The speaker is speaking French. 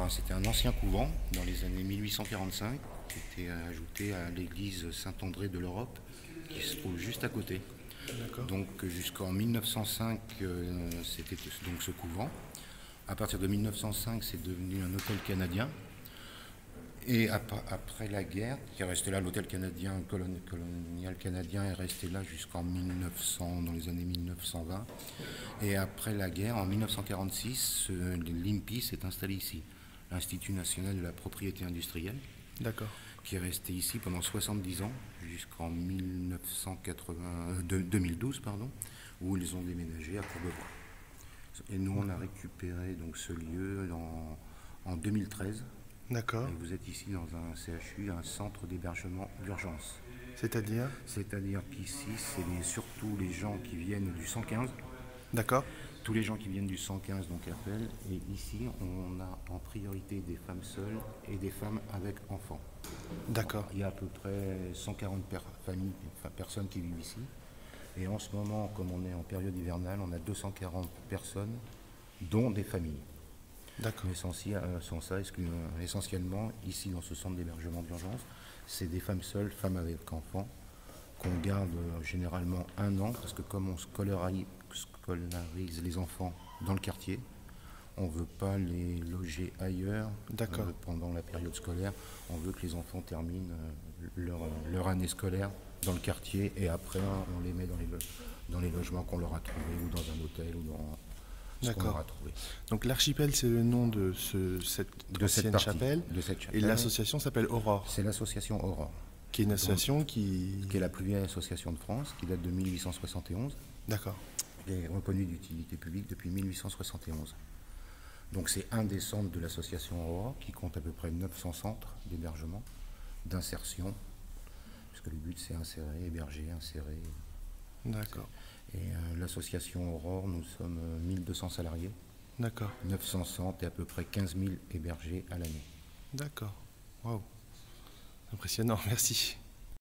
c'était un ancien couvent dans les années 1845 qui était ajouté à l'église Saint-André de l'Europe qui se trouve juste à côté. D'accord. Donc jusqu'en 1905, c'était donc ce couvent. À partir de 1905, c'est devenu un hôtel canadien. Et après la guerre, qui est resté là, l'hôtel canadien, colonial canadien est resté là jusqu'en 1900, dans les années 1920. Et après la guerre, en 1946, l'INPI s'est installé ici, l'Institut national de la propriété industrielle, D'accord. qui est resté ici pendant 70 ans, jusqu'en 2012, où ils ont déménagé à Courbevoie. Et nous, on a récupéré donc ce lieu en 2013. D'accord. Et vous êtes ici dans un CHU, un centre d'hébergement d'urgence. C'est-à-dire? C'est-à-dire qu'ici, c'est surtout les gens qui viennent du 115. D'accord. Tous les gens qui viennent du 115 donc appellent. Et ici, on a en priorité des femmes seules et des femmes avec enfants. D'accord. Il y a à peu près 140 personnes qui vivent ici. Et en ce moment, comme on est en période hivernale, on a 240 personnes, dont des familles. D'accord. Essentiellement, ici dans ce centre d'hébergement d'urgence, c'est des femmes seules, femmes avec enfants, qu'on garde généralement 1 an, parce que comme on scolarise les enfants dans le quartier, on ne veut pas les loger ailleurs pendant la période scolaire. On veut que les enfants terminent leur année scolaire dans le quartier et après on les met dans les logements qu'on leur a trouvés ou dans un hôtel ou dans ce qu'on leur a trouvé. Donc l'archipel, c'est le nom de cette ancienne chapelle. Et l'association s'appelle Aurore. C'est l'association Aurore. Qui est une association qui est la plus vieille association de France, qui date de 1871. D'accord. Et est reconnue d'utilité publique depuis 1871. Donc c'est un des centres de l'association Aurore qui compte à peu près 900 centres d'hébergement, d'insertion, puisque le but c'est héberger, insérer. D'accord. Et l'association Aurore, nous sommes 1200 salariés. D'accord. 900 centres et à peu près 15 000 hébergés à l'année. D'accord. Waouh. Impressionnant, merci.